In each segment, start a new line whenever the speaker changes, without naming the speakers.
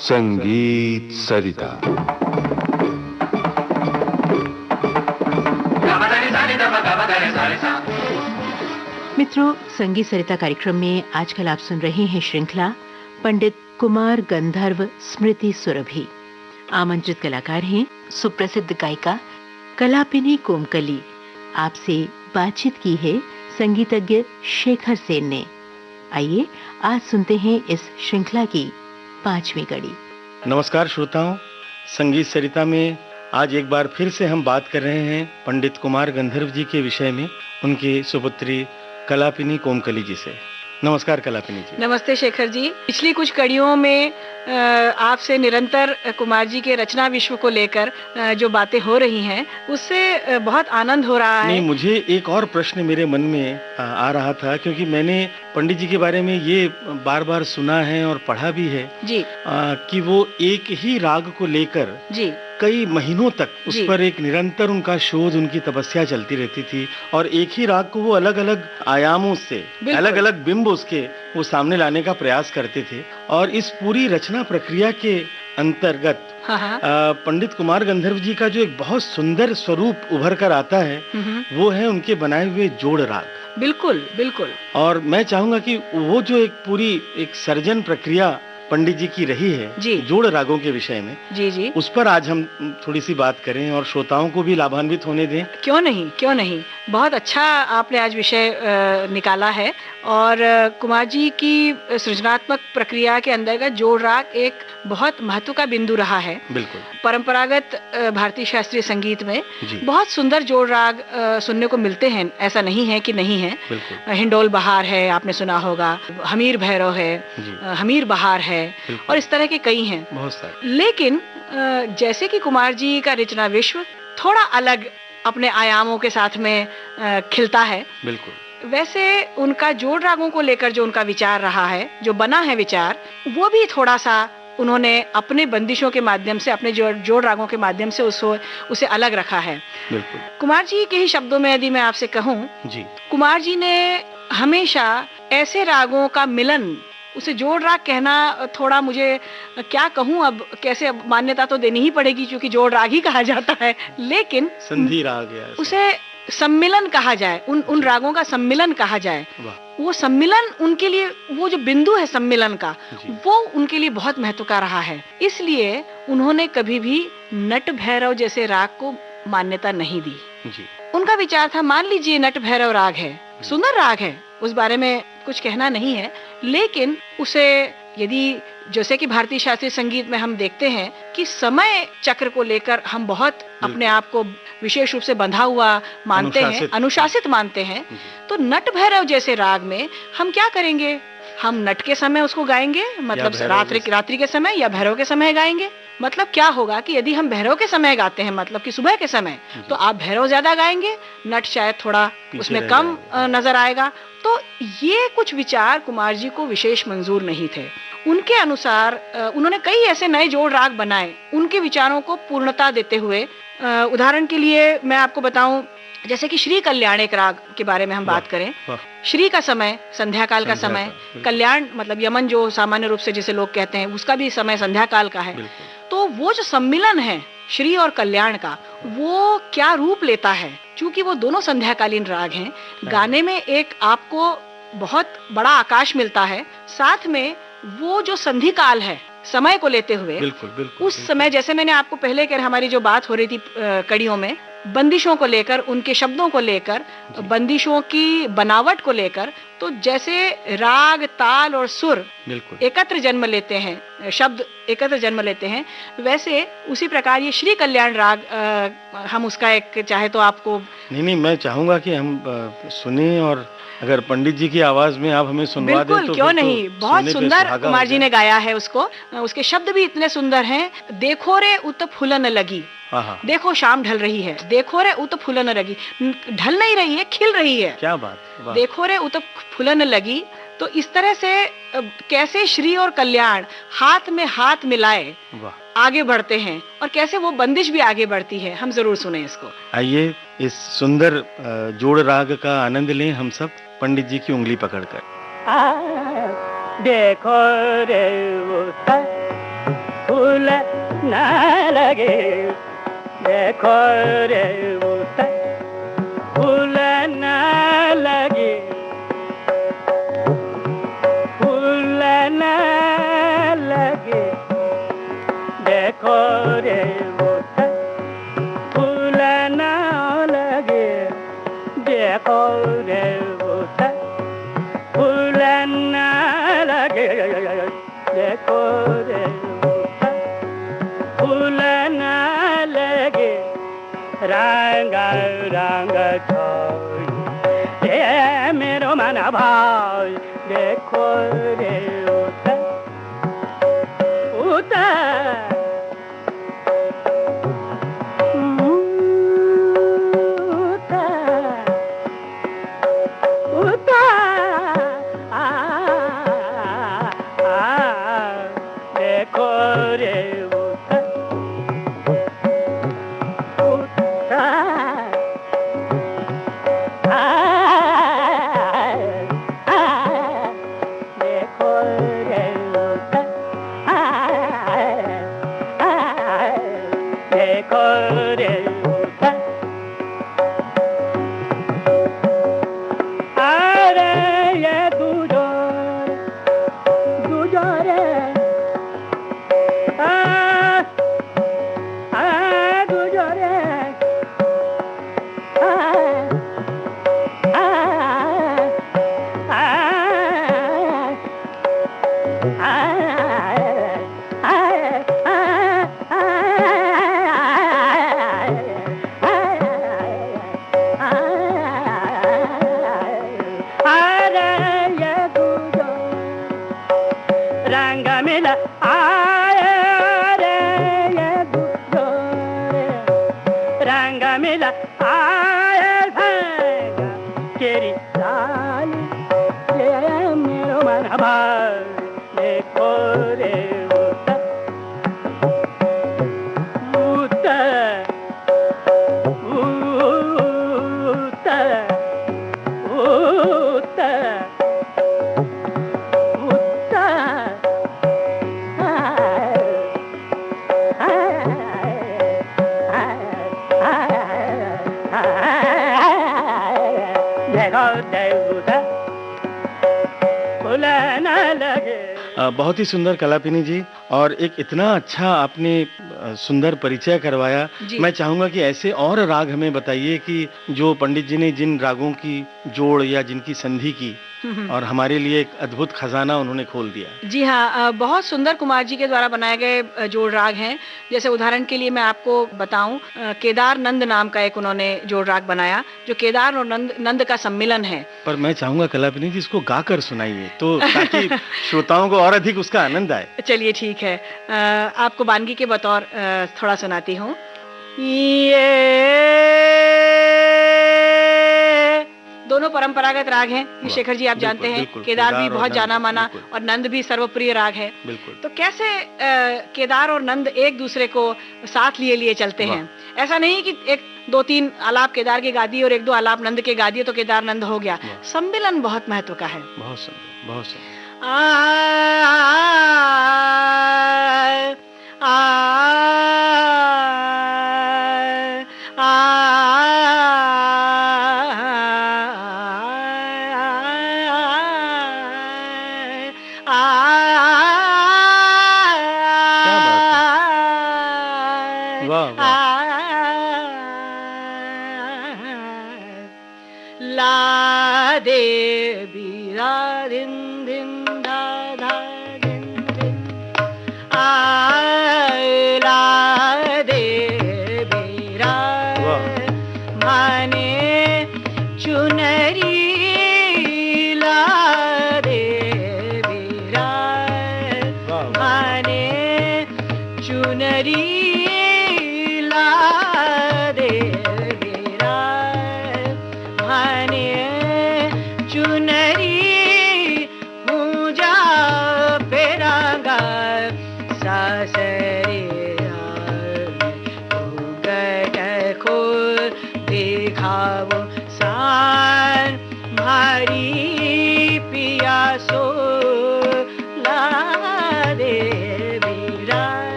संगीत सरिता।
मित्रों, संगीत सरिता कार्यक्रम में आजकल आप सुन रहे हैं श्रृंखला पंडित कुमार गंधर्व स्मृति सुरभि। आमंत्रित कलाकार हैं सुप्रसिद्ध गायिका कलापिनी कोमकली। आपसे बातचीत की है संगीतज्ञ शेखर सेन ने। आइए आज सुनते हैं इस श्रृंखला की 5वीं कड़ी।
नमस्कार श्रोताओं, संगीत सरिता में आज एक बार फिर से हम बात कर रहे हैं पंडित कुमार गंधर्व जी के विषय में, उनकी सुपुत्री कलापिनी कोमकली जी से। नमस्कार कलापिनी जी।
नमस्ते शेखर जी। पिछली कुछ कड़ियों में आपसे निरंतर कुमार जी के रचना विश्व को लेकर जो बातें हो रही हैं, उससे बहुत आनंद हो रहा है।
नहीं, मुझे एक और प्रश्न मेरे मन में आ रहा था, क्योंकि मैंने पंडित जी के बारे में ये बार बार सुना है और पढ़ा भी है
जी
कि वो एक ही राग को लेकर
जी
कई महीनों तक उस पर एक निरंतर उनका शोध, उनकी तपस्या चलती रहती थी, और एक ही राग को वो अलग अलग आयामों से, अलग अलग बिंब उसके वो सामने लाने का प्रयास करते थे। और इस पूरी रचना प्रक्रिया के अंतर्गत पंडित कुमार गंधर्व जी का जो एक बहुत सुंदर स्वरूप उभर कर आता है, वो है उनके बनाए हुए जोड़ राग।
बिल्कुल बिल्कुल।
और मैं चाहूंगा कि वो जो एक पूरी एक सर्जन प्रक्रिया पंडित जी की रही है
जी,
जोड़ रागों के विषय में,
जी जी,
उस पर आज हम थोड़ी सी बात करें और श्रोताओं को भी लाभान्वित होने दें।
क्यों नहीं, क्यों नहीं। बहुत अच्छा आपने आज विषय निकाला है। और कुमार जी की सृजनात्मक प्रक्रिया के अंतर्गत जोड़ राग एक बहुत महत्व का बिंदु रहा है।
बिल्कुल।
परंपरागत भारतीय शास्त्रीय संगीत में बहुत सुंदर जोड़ राग सुनने को मिलते हैं, ऐसा नहीं है कि नहीं है। हिंडोल बहार है, आपने सुना होगा, हमीर भैरव है, हमीर बहार है, और इस तरह के कई हैं
बहुत सारे।
लेकिन जैसे कि कुमार जी का रचना विश्व थोड़ा अलग अपने आयामों के साथ में खिलता है, बिल्कुल, वैसे उनका जोड़ रागों को लेकर जो उनका विचार रहा है, जो बना है विचार, वो भी थोड़ा सा उन्होंने अपने बंदिशों के माध्यम से, अपने जोड़ रागों के माध्यम से उसे अलग रखा है। बिल्कुल। कुमार जी के ही शब्दों में यदि मैं आपसे कहूँ जी, कुमार जी ने हमेशा ऐसे रागों का मिलन, उसे जोड़ राग कहना थोड़ा, मुझे क्या कहूँ अब, कैसे, अब मान्यता तो देनी ही पड़ेगी क्योंकि जोड़ राग ही कहा जाता है, लेकिन
संधि राग है,
उसे सम्मिलन कहा जाए, उन रागों का सम्मिलन कहा जाए। वो सम्मिलन उनके लिए, वो जो बिंदु है सम्मिलन का, वो उनके लिए बहुत महत्व का रहा है। इसलिए उन्होंने कभी भी नट भैरव जैसे राग को मान्यता नहीं दी जी। उनका विचार था, मान लीजिए नट भैरव राग है, सुंदर राग है, उस बारे में कुछ कहना नहीं है, लेकिन उसे यदि, जैसे कि भारतीय शास्त्रीय संगीत में हम देखते हैं कि समय चक्र को लेकर हम बहुत अपने आप को विशेष रूप से बंधा हुआ मानते हैं, अनुशासित मानते हैं, तो नट भैरव जैसे राग में हम क्या करेंगे, हम नट के समय उसको गाएंगे, मतलब रात्रि के समय, या भैरव के समय गाएंगे। मतलब क्या होगा कि यदि हम भैरव के समय गाते हैं, मतलब कि सुबह के समय, तो आप भैरव ज्यादा गाएंगे, नट शायद थोड़ा उसमें कम नजर आएगा। तो ये कुछ विचार कुमार जी को विशेष मंजूर नहीं थे। उनके अनुसार उन्होंने कई ऐसे नए जोड़ राग बनाए, उनके विचारों को पूर्णता देते हुए। उदाहरण के लिए मैं आपको बताऊं, जैसे कि श्री कल्याण एक राग के बारे में हम बात करें, श्री का समय संध्या काल का समय, कल्याण मतलब यमन जो सामान्य रूप से जिसे लोग कहते हैं, उसका भी समय संध्या काल का है। तो वो जो सम्मिलन है श्री और कल्याण का, वो क्या रूप लेता है, क्योंकि वो दोनों संध्याकालीन राग हैं, गाने में एक आपको बहुत बड़ा आकाश मिलता है, साथ में वो जो संधि काल है समय को लेते हुए, उस समय, जैसे मैंने आपको पहले कह, हमारी जो बात हो रही थी कड़ियों में, बंदिशों को लेकर, उनके शब्दों को लेकर, बंदिशों की बनावट को लेकर, तो जैसे राग, ताल और सुर एकत्र जन्म लेते हैं, शब्द एकत्र जन्म लेते हैं, वैसे उसी प्रकार ये श्री कल्याण राग, हम उसका एक, चाहे तो आपको
नहीं, मैं चाहूंगा कि हम सुने, और अगर पंडित जी की आवाज में आप हमें सुनवा दें तो
क्यों नहीं। बहुत सुंदर कुमार जी ने गाया है उसको, उसके शब्द भी इतने सुंदर हैं। देखो रे उत फूलन लगी, देखो शाम ढल रही है, देखो रे उत फूलन लगी, ढल नहीं रही है, खिल रही है।
क्या बात।
देखो रे उत फूलन लगी, तो इस तरह से कैसे श्री और कल्याण हाथ में हाथ मिलाए आगे बढ़ते हैं और कैसे वो बंदिश भी आगे बढ़ती है, हम जरूर सुने इसको।
आइए इस सुंदर जोड़ राग का आनंद लें हम सब, पंडित जी की उंगली पकड़कर।
देखो रे फूल ना लगे, देखो रे फूल ना लगे, फूल ना लगे, देखो रे फूल ना लगे, देखो रे फूल ना लगे, देखो रे फूल ना लगे, रंग रंग छोड़ रे मेरो मन भाई, देखो रे
बहुत ही सुंदर कलापिनी जी, और एक इतना अच्छा आपने सुंदर परिचय करवाया। मैं चाहूंगा कि ऐसे और राग हमें बताइए कि जो पंडित जी ने जिन रागों की जोड़ या जिनकी संधि की और हमारे लिए एक अद्भुत खजाना उन्होंने खोल दिया।
जी हाँ, बहुत सुंदर कुमार जी के द्वारा बनाए गए जोड़ राग हैं। जैसे उदाहरण के लिए मैं आपको बताऊं, केदार नंद नाम का एक उन्होंने जोड़ राग बनाया जो केदार और नंद का सम्मिलन है। पर
मैं चाहूंगा कलापिनी जी इसको गाकर सुनाइए तो ताकि श्रोताओं को और अधिक उसका आनंद आए।
चलिए ठीक है, आपको बानगी के बतौर थोड़ा सुनाती हूँ। ये दोनों परंपरागत राग हैं। शेखर जी आप जानते हैं, केदार भी बहुत जाना माना और नंद भी सर्वप्रिय राग है। तो कैसे केदार और नंद एक दूसरे को साथ लिए चलते हैं। ऐसा नहीं कि एक दो तीन आलाप केदार के गा दिए और एक दो आलाप नंद के गा दिए तो केदार नंद हो गया। सम्मिलन बहुत महत्व का है।
बहुत सुंदर, बहुत सुंदर।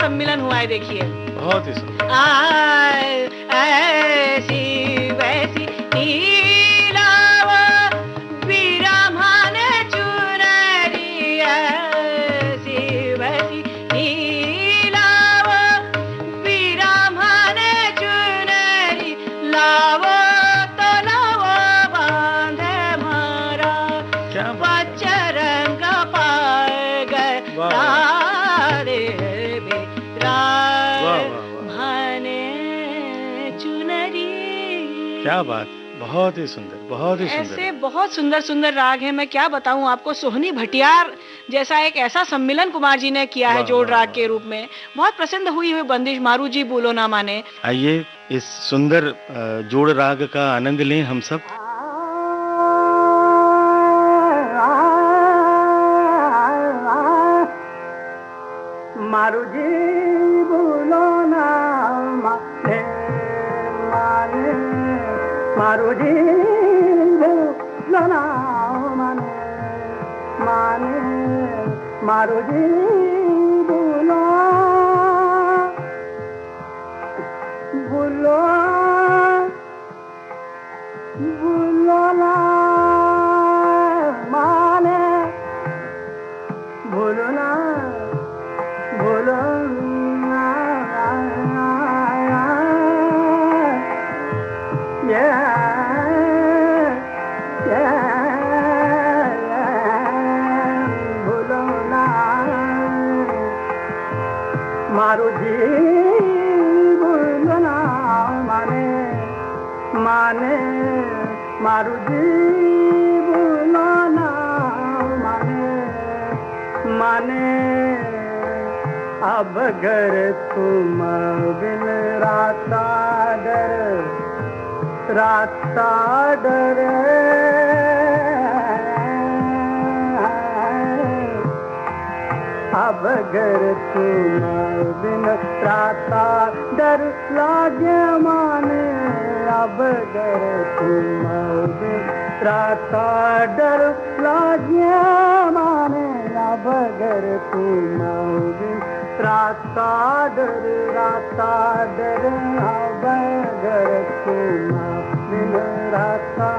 सम्मिलन हुआ है, देखिए।
बहुत ही सुंदर।
ऐसी वैसी नीलाव विरमण चुनरी, ऐसी वैसी नीलाव विरमण चुनरी, लावो तो लावो बांधे मारा,
क्या
बचरंग पाए गए तारे भाने चुनरी।
क्या बात, बहुत ही सुंदर, बहुत ही सुंदर।
ऐसे बहुत सुंदर सुंदर राग हैं, मैं क्या बताऊं आपको। सोहनी भटियार जैसा एक ऐसा सम्मिलन कुमार जी ने किया है जोड़ राग के रूप में, बहुत प्रसिद्ध हुई हुई बंदिश मारू जी बोलो ना माने।
आइए इस सुंदर जोड़ राग का आनंद लें हम सब।
मारू जी बोलो ना माने, माने मारू जी बोलो ना माने, माने मारू जी बोलो बोलो बोलो ना माने, बोलो ना बोलो ना, बोलो ना मारू जी बोलो ना माने, माने मारू जी बोलो ना माने, माने अब घर तुम बिन राता डर, राता डर, अब घर तुम बिन राता डर लागे माने, अब घर तुम बिन राता डर लागे माने, अब घर तुम बिन राता डर, राता डर, अब घर तुम बिन राता।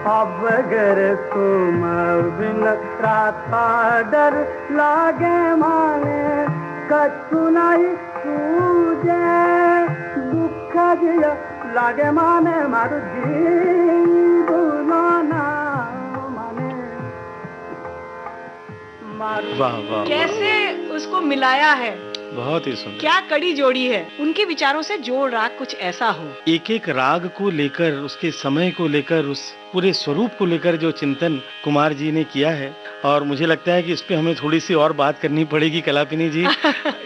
अब घर तुम बिन राता डर लागे माने, कछु नहीं सूझे दुख दिया लागे माने, मारू जी बोलो ना माने, मारू।
वाह वाह,
कैसे उसको मिलाया है,
बहुत ही सुंदर।
क्या कड़ी जोड़ी है। उनके विचारों से जोड़ राग कुछ ऐसा हो,
एक एक राग को लेकर, उसके समय को लेकर, उस पूरे स्वरूप को लेकर जो चिंतन कुमार जी ने किया है, और मुझे लगता है कि इस पे हमें थोड़ी सी और बात करनी पड़ेगी कलापिनी जी।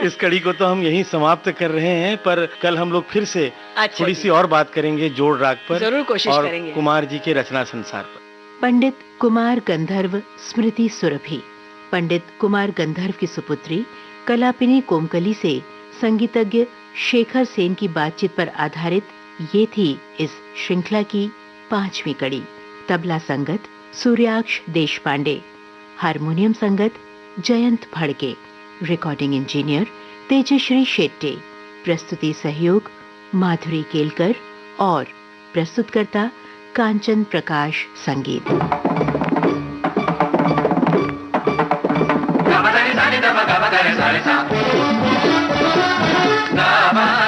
इस कड़ी को तो हम यहीं समाप्त कर रहे हैं, पर कल हम लोग फिर से थोड़ी सी और बात करेंगे जोड़ राग पर,
जरूर कोशिश
और
करेंगे।
कुमार जी के रचना संसार पर।
पंडित कुमार गंधर्व स्मृति सुरभि। पंडित कुमार गंधर्व की सुपुत्री कलापिनी कोमकली से संगीतज्ञ शेखर सेन की बातचीत पर आधारित ये थी इस श्रृंखला की 5वीं कड़ी। तबला संगत सूर्याक्ष देशपांडे, हारमोनियम संगत जयंत फड़के, रिकॉर्डिंग इंजीनियर तेजश्री शेट्टे, प्रस्तुति सहयोग माधुरी केलकर और प्रस्तुतकर्ता कांचन प्रकाश संगीत।
Gaba